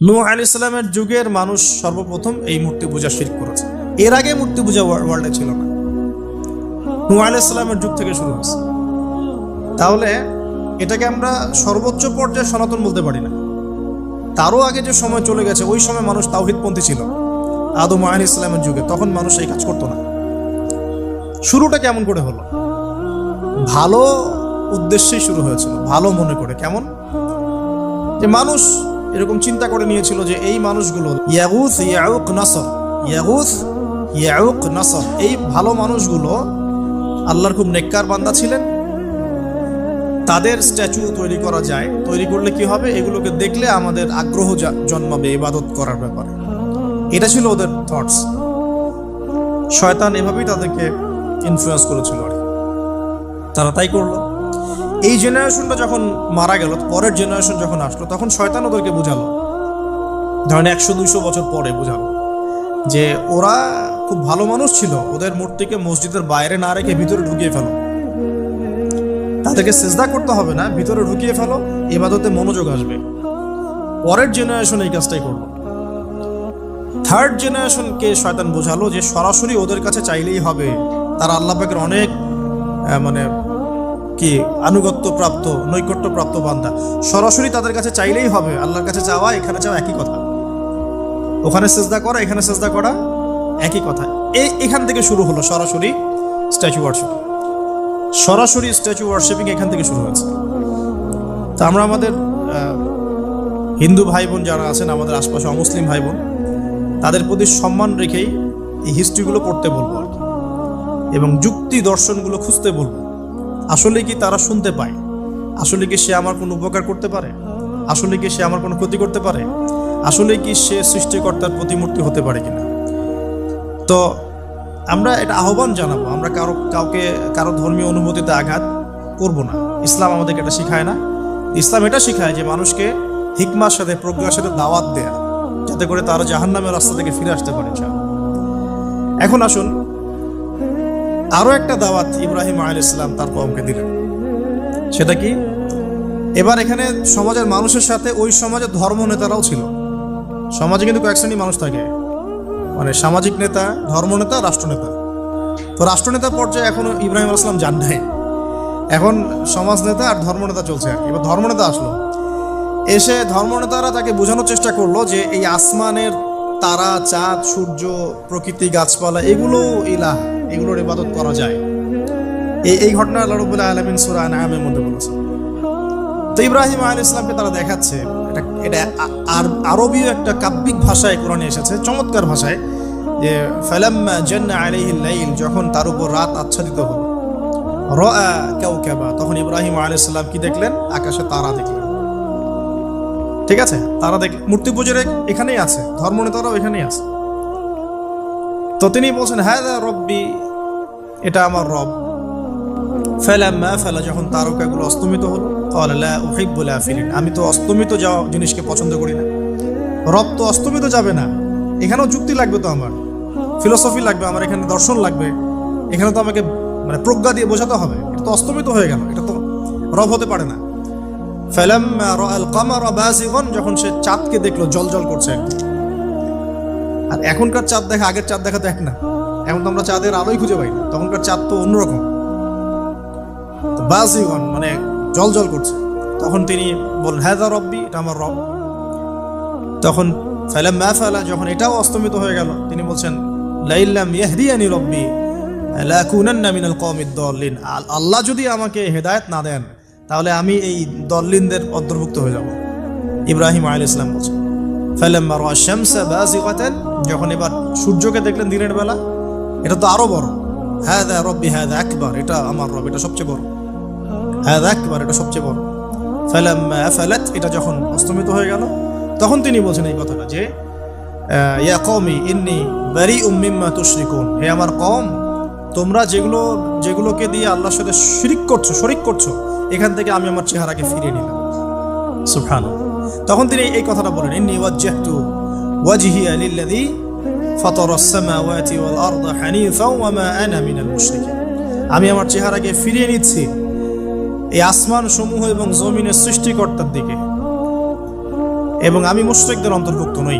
নূহ আলাইহিস সালামের যুগের মানুষ সর্বপ্রথম এই মূর্তি পূজা শিরক করেছে। এর আগে মূর্তি পূজা ওয়ার্ল্ডে ছিল না, নূহ আলাইহিস সালামের যুগ থেকে শুরু হয়েছে। তাহলে এটাকে আমরা সর্বোচ্চ পর্যায়ে সনাতন বলতে পারি না। তারও আগে যে সময় চলে গেছে, ওই সময় মানুষ তাওহীদপন্থী ছিল। আদম আলাইহিস সালামের যুগে তখন মানুষ এই কাজ করতো না। শুরুটা কেমন করে হলো? ভালো উদ্দেশ্যেই শুরু হয়েছিল, ভালো মনে করে। কেমন? যে মানুষ এরকম চিন্তা করে নিয়েছিল যে এই মানুষগুলো ইয়াগুস ইয়াউক নাসর, ইয়াগুস ইয়াউক নাসর, এই ভালো মানুষগুলো আল্লাহর খুব নেককার বান্দা ছিলেন। তাদের স্ট্যাচু তৈরি করা যায়, তৈরি করলে কি হবে? এগুলোকে দেখলে আমাদের আগ্রহ জন্মাবে ইবাদত করার ব্যাপারে। এটা ছিল ওদের থটস। শয়তান এভাবেই তাদেরকে ইনফ্লুয়েন্স করেছিল আর তারা তাই করলো। এই জেনারেশনটা যখন মারা গেল, পরের জেনারেশন যখন আসলো, তখন শয়তান ওদেরকে বুঝালো, ধরেন 100-200 বছর পরে বুঝালো যে ওরা খুব ভালো মানুষ ছিল, ওদের মূর্তিকে মসজিদের বাইরে না রেখে ভিতরে ঢুকিয়ে ফেলো, তাদেরকে সিজদা করতে হবে না, ভিতরে ঢুকিয়ে ফেলো, ইবাদতে মনোযোগ আসবে। পরের জেনারেশন এই কাজটাই করলো। থার্ড জেনারেশনকে শয়তান বোঝালো যে সরাসরি ওদের কাছে চাইলেই হবে, তারা আল্লাহ পাকের অনেক কি আনুগত্য প্রাপ্ত, নৈকট্য প্রাপ্ত বান্দা, সরাসরি তাদের কাছে চাইলেই হবে। আল্লাহর কাছে চাওয়া এখানে চাওয়া একই কথা, ওখানে সিজদা করা এখানে সিজদা করা একই কথা। এখান থেকে শুরু হলো সরাসরি স্ট্যাচু ওয়ার্শিপ। সরাসরি স্ট্যাচু ওয়ার্শিপিং এখান থেকে শুরু হয়েছে। তা আমরা আমাদের হিন্দু ভাই বোন যারা আছেন, আমাদের আশপাশে অমুসলিম ভাই বোন, তাদের প্রতি সম্মান রেখেই এই হিস্ট্রিগুলো পড়তে বলবো আর কি, এবং যুক্তি দর্শনগুলো খুঁজতে বলবো। আসলে কি তারা শুনতে পায়? আসলে কি সে আমার কোনো উপকার করতে পারে? আসলে কি সে আমার কোনো ক্ষতি করতে পারে? আসলে কি সে সৃষ্টিকর্তার প্রতিমূর্তি হতে পারে কিনা? তো আমরা এটা আহ্বান জানাবো, আমরা কারো ধর্মীয় অনুভূতিতে আঘাত করব না। ইসলাম আমাদেরকে এটা শিখায় না। ইসলাম এটা শিখায় যে মানুষকে হিকমার সাথে, প্রজ্ঞার সাথে দাওয়াত দেয়া, যাতে করে তারা জাহান্নামের রাস্তা থেকে ফিরে আসতে পারে। এখন আসুন, আরো একটা দাওয়াত ইব্রাহিম আলাইহিস সালাম তার কওমকে দিলেন। সেটা কি? এবার এখানে সমাজের মানুষের সাথে ওই সমাজের ধর্ম নেতারাও ছিল। সমাজে কিন্তু কয়েক শ্রেণী মানুষ থাকে, মানে সামাজিক নেতা, ধর্মনেতা, রাষ্ট্রনেতা। তো রাষ্ট্রনেতা পর্যায়ে এখনো ইব্রাহিম আলাইহিস সালাম যান নাই, এখন সমাজ নেতা আর ধর্মনেতা চলছে। এবার ধর্মনেতা আসলো, এসে ধর্মনেতারা তাকে বোঝানোর চেষ্টা করলো যে এই আসমানের তারা, চাঁদ, সূর্য, প্রকৃতি, গাছপালা, এগুলো ইলাহ, এগুলোর ইবাদত করা যায়। এই ঘটনা আল্লাহ রাব্বুল আলামিন সূরা আনআমের মধ্যে বলেছেন। তো ইব্রাহিম আলাইহিস সালামকে তারা দেখাচ্ছে, এটা আরবীয় একটা কাব্যিক ভাষায় কোরআনে এসেছে, চমৎকার ভাষায়, যে ফালাম্মা জান্না আলাইহিল লাইল, যখন তার উপর রাত আচ্ছাদিত হলো, রাআ কাওকাবা, তখন ইব্রাহিম আলাইহিস সালাম কি দেখলেন? আকাশে তারা দেখলেন। ঠিক আছে, তারা দেখলেন। মূর্তি পূজার এখানেই আছে, ধর্মনেতারাও এখানেই আছে। তো তিনি বলছেন হাযা রব্বি, এটা আমার রব। ফালাম্মা ফালা, যখন তারকাগুলো অস্তমিত হলো, ক্বালা লা উহিব্বুল আফিলিন, আমি তো অস্তমিত যাওয়া জিনিসকে পছন্দ করি না। রব তো অস্তমিত যাবে না, এখানেও যুক্তি লাগবে, তো আমার ফিলোসফি লাগবে, আমার এখানে দর্শন লাগবে, এখানে তো আমাকে প্রজ্ঞা দিয়ে বোঝাতে হবে। এটা তো অস্তমিত হয়ে গেল, এটা তো রব হতে পারে না। ফালাম্মা রাআল কামারা বাযিগান, যখন সে চাঁদকে দেখলো জ্বলজ্বল করছে। আর এখনকার চাঁদ দেখা আগের চাঁদ দেখা তো এক না। এখন তো আমরা চাঁদের আলোই খুঁজে পাই না, তখনকার চাঁদ তো অন্যরকম। বাযিগান মানে জ্বলজ্বল করছে। তখন তিনি বললেন হাযা রব্বি, এটা আমার রব। তখন ফালাম্মা ফালা, যখন এটাও অস্তমিত হয়ে গেল, তিনি বলছেন লাইল্লাম ইয়াহদিয়ানি রব্বি লাকুনান্না মিনাল কওমিদ দাল্লিন, আল্লাহ যদি আমাকে হেদায়েত না দেন, তাহলে আমি এই দল্লিনদের অন্তর্ভুক্ত হয়ে যাব। ইব্রাহিম আলাইহিস সালাম বলছেন ফালাম্মা রাআ শামসা বাযিগাতান, যখন এবার সূর্যকে দেখলেন দিনের বেলা, এটা তো আরো বড়। হাযা রব্বি হাযা আকবার, এটা আমার রব, এটা সবচেয়ে বড়। হাযা আকবার, এটা সবচেয়ে বড়। ফালাম্মা আফালাত, এটা যখন অস্তমিত হয়ে গেল, তখন তিনি বলছেন এই কথাটা যে ইয়া কওমি ইন্নী বারিউম মিম্মা তুশরিকুন, হে আমার কওম, তোমরা যেগুলোকে দিয়ে আল্লাহর সাথে শরিক করছো, এখান থেকে আমি আমার চেহারাকে ফিরিয়ে নিলাম। সুবহানাল্লাহ। তখন তিনি এই কথাটা বলেন ইন্নী ওয়াজ্জাহতু ওয়াজহিয়া লিল্লাযী ফাতারাস সামাওয়াতি ওয়াল আরদা হানিফা ওয়া মা আনা মিনাল মুশরিকিন, আমি আমার চেহারাকে ফিরিয়ে নিচ্ছি এই আসমান সমূহ এবং জমিনের সৃষ্টিকর্তার দিকে, এবং আমি মুশরিকদের অন্তর্ভুক্ত নই।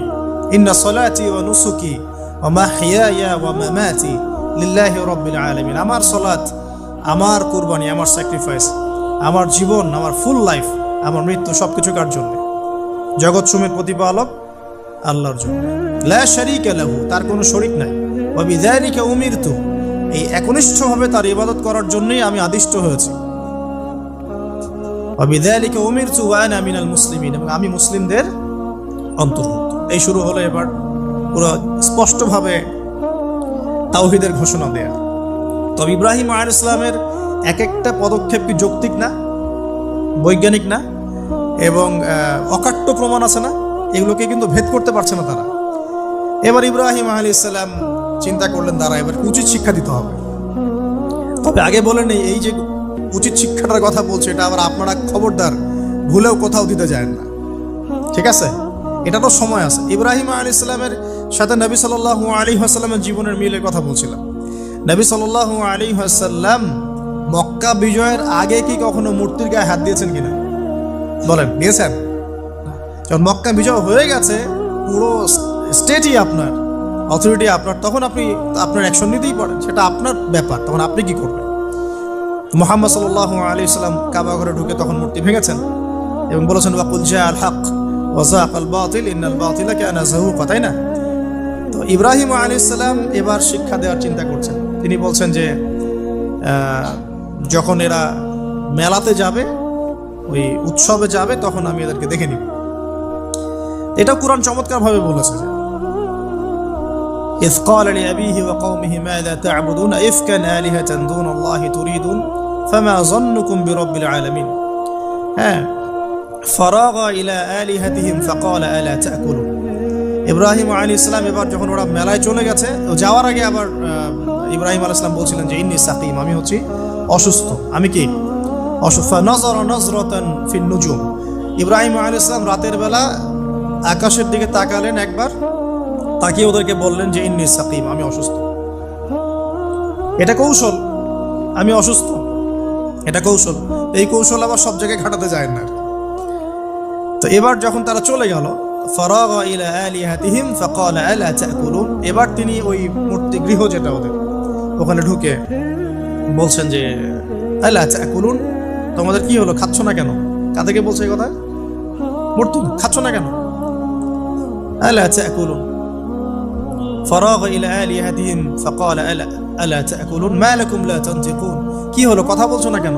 ইন্না সলাতি ওয়া নুসুকি ওয়া মাহইয়ায়া ওয়া মামাতি লিল্লাহি রাব্বিল আলামিন। আমার সালাত, আমার কুরবানি, আমার স্যাক্রিফাইস, আমার জীবন, আমার ফুল লাইফ, আমার মৃত্যু সবকিছু কার জন্য? জগৎসমূহের প্রতিপালক আল্লাহর জন্য। লা শারীকা লাহু, তার কোনো শরীক নাই। ওয়া বিযালিকা উমিরতু, এই একনিষ্ঠভাবে তার ইবাদত করার জন্যই আমি আদিষ্ট হয়েছি। ওয়া বিযালিকা উমিরতু ওয়া আনা মিনাল মুসলিমিন, এবং আমি মুসলিমদের অন্তর্ভুক্ত। এই শুরু হলো এবার পুরো স্পষ্টভাবে তাওহীদের ঘোষণা দেয়া। তবে ইব্রাহিম আলাইহিস সালামের এক একটা পদক্ষেপ কি যৌক্তিক না, বৈজ্ঞানিক না, এবং অকাট্য প্রমাণ আছে না, এগুলোকে কিন্তু ভেদ করতে পারছে না তারা। এবার ইব্রাহিম আলাইহিস সালাম চিন্তা করলেন তারা এবার উচিত শিক্ষা দিতে হবে। তবে আগে বলেন এই যে উচিত শিক্ষাটার কথা বলছে, এটা আবার আপনারা খবরদার ভুলেও কোথাও দিতে যায় না, ঠিক আছে? এটা তো সময় আছে। ইব্রাহিম আলাইহিস সালামের সাথে নবী সাল্লাল্লাহু আলাইহি ওয়াসাল্লামের জীবনের মিলের কথা বলছিলাম। নবী সাল্লাল্লাহু আলাইহি ওয়াসাল্লাম মক্কা বিজয়ের আগে কি কখনো মূর্তির গায়ে হাত দিয়েছেন কিনা বলেন? দিয়েছেন? যখন মক্কা বিজয় হয়ে গেছে, পুরো স্টেটই আপনার, অথরিটি আপনার, তখন আপনি আপনার অ্যাকশন নিতেই পারেন, সেটা আপনার ব্যাপার। তখন আপনি কি করবেন? মুহাম্মদ সাল্লাল্লাহু আলাইহি ওয়াসাল্লাম কাবা ঘরে ঢুকে তখন মূর্তি ভেঙেছেন এবং বলেছেন ওয়াকুল জাআল হক ওয়া যাকাল বাতিল ইন্নাল বাতিলা কানা যাহুকা, তাই না? তো ইব্রাহিম আলাইহিস সালাম এবার শিক্ষা দেওয়ার চিন্তা করছেন। তিনি বলছেন যে যখন এরা মেলাতে যাবে, ওই উৎসবে যাবে, তখন আমি এদেরকে দেখে নিব। এটা কুরআন চমৎকারভাবে বলেছে যে إذ قال لأبيه وقومه ماذا تعبدون إفكا آلهة دون الله تريدون فما ظنكم برب العالمين فراغ إلى آلهتهم فقال ألا تأكلون। ইব্রাহিম আলাইহিস সালাম এবার যখন ওরা মেলায় চলে গেছে, যাওয়ার আগে আবার ইব্রাহিম আলাইহিস সালাম বলছিলেন যে ইন্নী সাকিম, আমি হচ্ছি অসুস্থ। আমি কি অসুস্থ? নজর নজরতান ফিন নুজুম, ইব্রাহিম আলাইহিস সালাম রাতের বেলা আকাশের দিকে তাকালেন একবার, তাকিয়ে ওদেরকে বললেন যে ইন্নী সাকিম, আমি অসুস্থ। এটা কৌশল, আমি অসুস্থ, এটা কৌশল। এই কৌশল আবার সব জায়গায় খাটাতে যায় না। তো এবার যখন তারা চলে গেল, ফারাগা ইলা আলিহাতিহিম ফাকালা আলা তাকুলুন, এবার তিনি ওই মূর্তি গৃহ যেটা ওদের, ওখানে ঢুকে বলছেন যে আলা তাকুলুন, তোমাদের কি হলো, খাচ্ছ না কেন? কাদেরকে বলছে এই কথা? মূর্তি, খাচ্ছ না কেন? আলা তাকুলুন ফারাগা ইলা আলিহাতিহিম ফাকালা আলা তাকুলুন মা লাকুম লা তানতিকুন, কি হলো, কথা বলছো না কেন?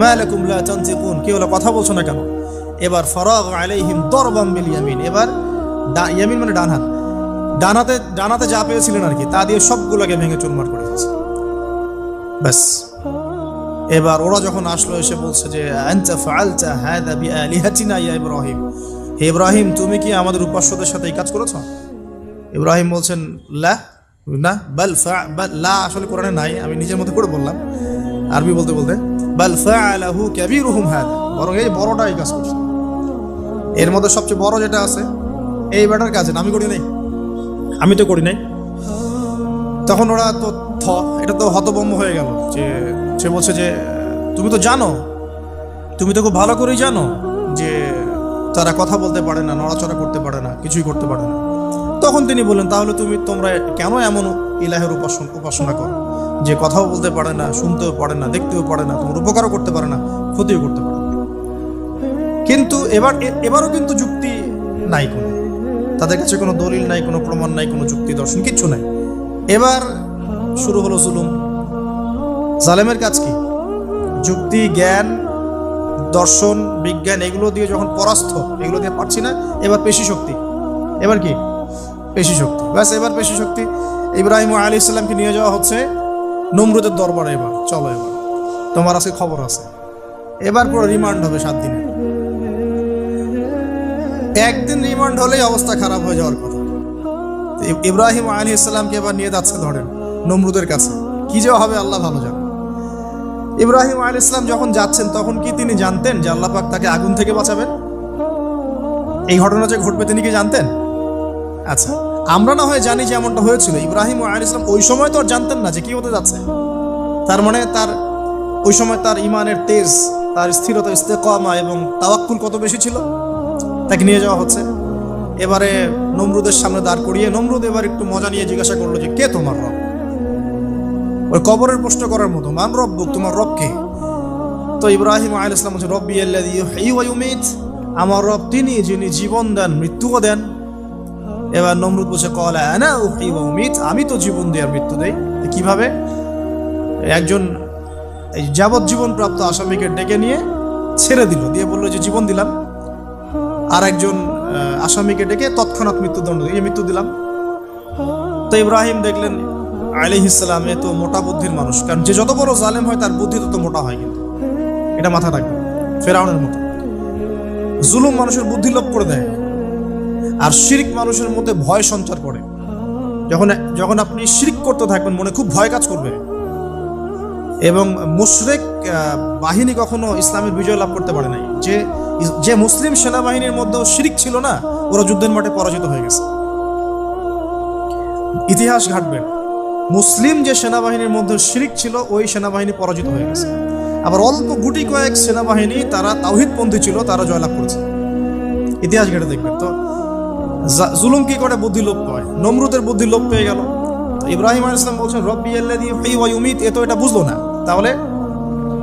মা লাকুম লা তানতিকুন, কি হলো, কথা বলছো না কেন? এবার ফারাগ আলাইহিম দরবাম বিল ইয়ামিন, এবার ইয়ামিন মানে ডান হাত, ডানাতে যা পেয়েছিলেন আর কি, তা দিয়ে সবগুলোকে ভেঙে চুরমার করে দিয়েছে। ব্যাস, এবার ওরা যখন আসলো এসে বলছে যে আনতা ফাআলতা হাযা বিআলিহাতিনা ইয়া ইব্রাহিম, হে ইব্রাহিম তুমি কি আমাদের উপাস্যদের সাথে এই কাজ করেছো? ইব্রাহিম বলছেন লা, না, বাল লা আসলে কোরআনে নাই, আমি নিজের মতো করে বললাম আরবি বলতে বলতে। বাল ফাআলাহু কাবীরুহুম হাযা, বরং এই বড়টা এই কাজ করছে, এর মধ্যে সবচেয়ে বড় যেটা আছে এই বেটার কাজ, আমি করি নাই, আমি তো করি নাই। তখন ওরা তো এটা তো হতভম্ব হয়ে গেল, যে সে বলছে যে তুমি তো জানো, তুমি তো খুব ভালো করেই জানো যে তারা কথা বলতে পারে না, নড়াচড়া করতে পারে না, কিছুই করতে পারে না। তখন তিনি বললেন তাহলে তোমরা কেন এমন ইলাহের উপাসনা করো যে কথাও বলতে পারে না, শুনতেও পারে না, দেখতেও পারে না, তোমার উপকারও করতে পারে না, ক্ষতিও করতে পারে না। কিন্তু এবারও কিন্তু যুক্তি নাই, কোনো তাদের কাছে কোনো দলিল নাই, কোনো প্রমাণ নাই, কোনো যুক্তি দর্শন কিচ্ছু নাই। এবার শুরু হলো জুলুম। জালেমের কাজ কি? যুক্তি, জ্ঞান, দর্শন, বিজ্ঞান এগুলো দিয়ে যখন পরাস্ত, এগুলো দিয়ে পারছি না, এবার পেশি শক্তি। এবার কি? পেশি শক্তি। ব্যাস, এবার পেশি শক্তি। ইব্রাহিম আলাইহিস সালামকে নিয়ে যাওয়া হচ্ছে নমরুদের দরবারে। এবার চলো, এবার তোমার আজকে খবর আছে। এবার পুরো রিমান্ড হবে 7 দিনে। একদিন রিমান্ড হলেই অবস্থা খারাপ হয়ে যাওয়ার কথা। ইব্রাহিম আলাইহিস সালামকে এবার নিয়ে যাচ্ছে ধরেন নমরুদের কাছে, কি যে হবে আল্লাহ ভালো জানেন। ইব্রাহিম আলাইহিস সালাম যখন যাচ্ছেন তখন কি তিনি জানতেন যে আল্লাহ পাক তাকে আগুন থেকে বাঁচাবেন? এই ঘটনা যে ঘটবে তিনি কি জানতেন? আচ্ছা, আমরা না হয় জানি যে এমনটা হয়েছিল, ইব্রাহিম আলাইহিস সালাম ওই সময় তো আর জানতেন না যে কি হতে যাচ্ছে। তার মানে তার ওই সময় তার ইমানের তেজ, তার স্থিরতা, ইস্তেকামা এবং তাওয়াক্কুল কত বেশি ছিল। তাকে নিয়ে যাওয়া হচ্ছে। এবারে নমরুদের সামনে দাঁড় করিয়ে নমরুদ এবার একটু মজা নিয়ে জিজ্ঞাসা করলো যে কে তোমার রব? ওই কবরের প্রশ্ন করার মতো, মান রব্বুক, তোমার রব কে? তো ইব্রাহিম আলাইহিস সালাম বলছে রব্বি আল্লাযী ইউহয়ী ওয়া ইউমীত, আমার রব তিনি যিনি জীবন দেন মৃত্যুও দেন। এবার নমরুদ বলছে ক্বালা আনা উহয়ী ওয়া উমীত, আমি তো জীবন দিই আর মৃত্যু দেই। কিভাবে? একজন এই যাবজ্জীবন প্রাপ্ত আসামিকে ডেকে নিয়ে ছেড়ে দিল, দিয়ে বললো যে জীবন দিলাম, আর একজন আসামিকে ডেকে তৎক্ষণাৎ মৃত্যুদণ্ড দিয়ে মৃত্যু দিলাম। তো ইব্রাহিম দেখলেন আলাইহিস সালাম এ তো মোটা বুদ্ধির মানুষ, কারণ যে যত বড় জালেম হয় তার বুদ্ধি তত মোটা হয়, কিন্তু এটা মাথা রাখবে। ফেরাউনের মতো জুলুম মানুষের বুদ্ধি লোপ করে দেয়, আর শিরক মানুষের মধ্যে ভয় সঞ্চার করে। যখন আপনি শিরক করতে থাকবেন মনে খুব ভয় কাজ করবে। এবং মুশরিক বাহিনী কখনো ইসলামের বিজয় লাভ করতে পারে নাই। যে মুসলিম সেনাবাহিনীর মধ্যেও শিরক ছিল না, ওরা যুদ্ধের মাঠে পরাজিত হয়ে গেছে। ইতিহাস ঘাটবেন, মুসলিম যে সেনাবাহিনীর মধ্যে শিরক ছিল ওই সেনাবাহিনী পরাজিত হয়ে গেছে। আবার অল্প গুটি কয়েক সেনাবাহিনী তারা তাওহীদপন্থী ছিল, তারা জয়লাভ করেছে। ইতিহাস ঘেটে দেখবেন। তো জুলুম কি করে? বুদ্ধি লোপ পায়। নমরুদের বুদ্ধি লোপ পেয়ে গেল। ইব্রাহিম আলাইহিস সালাম বলছেন রব্বি আল্লাযী ইউহয়ী ওয়া ইউমীত, এ তো এটা বুঝলো না। তাহলে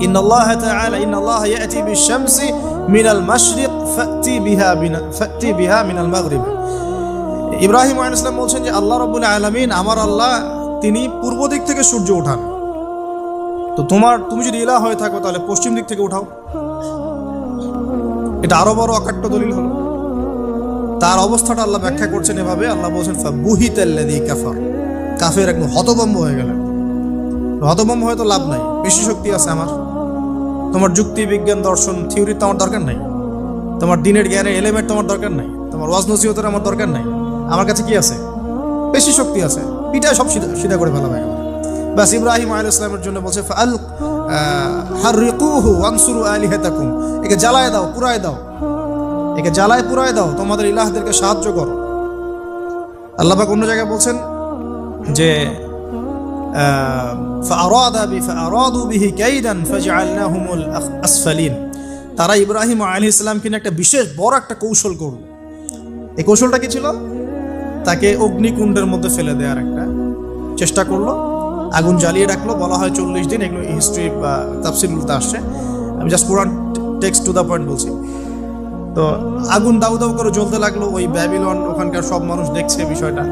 ইন্নাল্লাহ তাআলা ইন্নাল্লাহ ইয়াতি বিশ-শামসি মিনাল মাশরিক ফাতি বিহা মিনাল মাগরিব। ইব্রাহিম আলাইহিস সালাম বলছেন যে আল্লাহ রাব্বুল আলামিন, আমার আল্লাহ, তিনি পূর্ব দিক থেকে সূর্য ওঠান। তো তুমি যদি ইলাহ হয়ে থাকো তাহলে পশ্চিম দিক থেকে উঠাও। এটা আরো বড় অকাট্য দলিল হলো। তার অবস্থাটা আল্লাহ ব্যাখ্যা করছেন এভাবে, আল্লাহ বলছেন ফাবুহিতাল্লাযী কাফার, কাফের একদম হতভম্ব হয়ে গেলেন। হতভম্ব হয়ে তো লাভ নাই, বেশি শক্তি আছে আমার। তোমার যুক্তি বিজ্ঞান দর্শন থিওরি তো আমার দরকার নাই, তোমার দিনের জ্ঞানের এলিমেন্ট তোমার দরকার নাই, তোমার ওয়াজ নসিহতের আমার দরকার নাই। আমার কাছে কি আছে? বেশি শক্তি আছে, পিঠায় সব সিধা করে ফেলা হয়। বাস ইব্রাহিম আলাইহিস সালামের জন্য বলছে ফাআল হাররিকুহু ওয়ানসুরু আলিহাতাকুম, একে জ্বালায় দাও, পুরায় দাও, একে জ্বালায় পুরায় দাও, তোমাদের ইলাহদেরকে সাহায্য করো। আল্লাহ পাক অন্য জায়গায় বলছেন যে ফাআরাদু বিহি কাইদান ফাজআলনাহুমুল আসফালিন, তারা ইব্রাহিম আলাইহিস সালামকে নিয়ে একটা বিশেষ বড় একটা কৌশল করল। এই কৌশলটা কি ছিল? তাকে অগ্নিকুণ্ডের মধ্যে ফেলে দেওয়ার একটা চেষ্টা করলো, আগুন জ্বালিয়ে রাখলো। বলা হয় 40 দিন, এগুলো হিস্ট্রি বা তাফসীরগুলোতে আসছে, আমি just Quran text to the point বলছি। তো আগুন দাউ দাউ করে জ্বলতে লাগলো, ওই ব্যাবিলন ওখানকার সব মানুষ দেখছে বিষয়টা।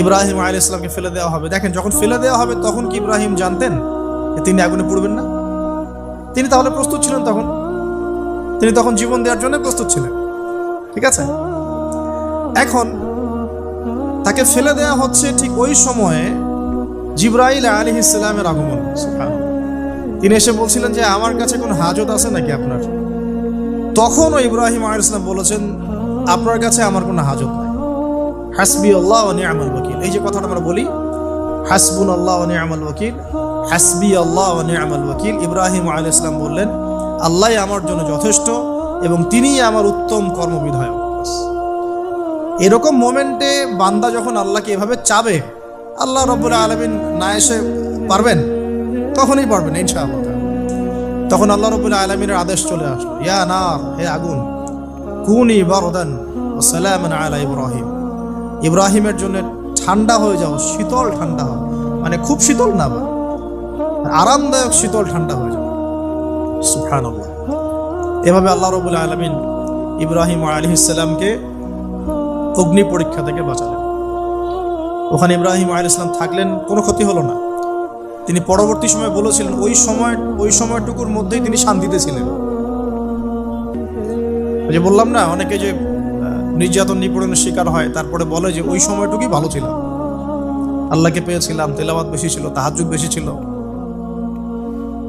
ইব্রাহিম আলাইহিস সালামকে ফেলে দেওয়া হবে। দেখেন, যখন ফেলে দেওয়া হবে তখন কি ইব্রাহিম জানতেন যে তিনি আগুনে পুড়বেন না? তিনি তাহলে প্রস্তুত ছিলেন, তিনি তখন জীবন দেওয়ার জন্য প্রস্তুত ছিলেন। ঠিক আছে, এখন তাকে ফেলে দেওয়া হচ্ছে, ঠিক ওই সময়ে জিবরাইল আলাইহিস সালামের আগমন। তিনি এসে বলছিলেন যে আমার কাছে কোনো হাজত আছে নাকি আপনার? তখনও ইব্রাহিম আলাইহিস সালাম বলেছেন আপনার কাছে আমার কোনো হাজত নাই। হাসবি আল্লাহ ওয়া নি'মাল ওয়াকিল, এই যে কথাটা আমরা বলি হাসবুনাল্লাহ ওয়া নি'মাল ওয়াকিল, হাসবি আল্লাহ ওয়া নি'মাল ওয়াকিল, ইব্রাহিম আলাইহিস সালাম বললেন আল্লাহই আমার জন্য যথেষ্ট এবং তিনিই আমার উত্তম কর্মবিধায়ক। এরকম মোমেন্টে বান্দা যখন আল্লাহকে এভাবে চাবে, আল্লাহ রাব্বুল আলামিন না এসে পারবেন? তখনই পারবেন ইনশাআল্লাহ। তখন আল্লাহ রাব্বুল আলামিনের আদেশ চলে আসলো, ইয়া নার, হে আগুন, কুনি বারদান ওয়া সালামান আলা ইব্রাহিম, ইব্রাহিমের জন্য ঠান্ডা হয়ে যাও, শীতল ঠান্ডা হয়, মানে খুব শীতল না, আরামদায়ক শীতল ঠান্ডা হয়ে যাও। সুবহানাল্লাহ। এভাবে আল্লাহ রাব্বুল আলামিন ইব্রাহিম আলাইহিস সালামকে অগ্নি পরীক্ষা থেকে বাঁচালেন। ওখানে ইব্রাহিম আলাইহিস সালাম থাকলেন, কোনো ক্ষতি হলো না। তিনি পরবর্তী সময় বলেছিলেন ওই সময়টুকুর মধ্যেই তিনি শান্তিতে ছিলেন। যে বললাম না, অনেকে যে নির্যাতন নিপীড়নের শিকার হয় তারপরে বলে যে ওই সময়টুকুই ভালো ছিল, আল্লাহকে পেয়েছিলাম, তেলাওয়াত বেশি ছিল, তাহাজ্জুদ বেশি ছিল,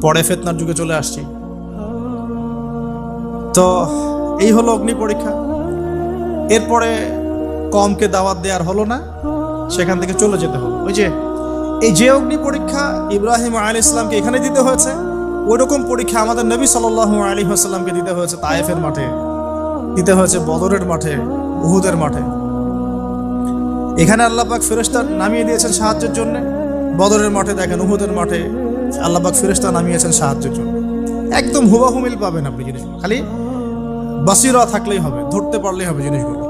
পরে ফিতনার যুগে চলে আসছি। তো এই হলো অগ্নি পরীক্ষা। এরপরে কমকে দাওয়াত দেওয়ার হলো না, সেখান থেকে চলে যেতে হলো। ওই যে অগ্নি পরীক্ষা ইব্রাহিম আলাইহিস সালামকে এখানে দিতে হয়েছে, ওইরকম পরীক্ষা আমাদের নবী সাল্লাল্লাহু আলাইহি ওয়াসাল্লামকে দিতে হয়েছে তায়েফের মাঠে, দিতে হয়েছে বদরের মাঠে, উহুদের মাঠে। এখানে আল্লাহ পাক ফেরেশতা নামিয়ে দিয়েছেন সাহায্যের জন্য, বদরের মাঠে দেখেন, উহুদের মাঠে আল্লাহ পাক ফেরেশতা নামিয়েছেন সাহায্যের জন্য। একদম হুবাহু মিল পাবেন আপনি জিনিসগুলো, খালি বাসিরা থাকলেই হবে, ধরতে পারলেই হবে জিনিসগুলো।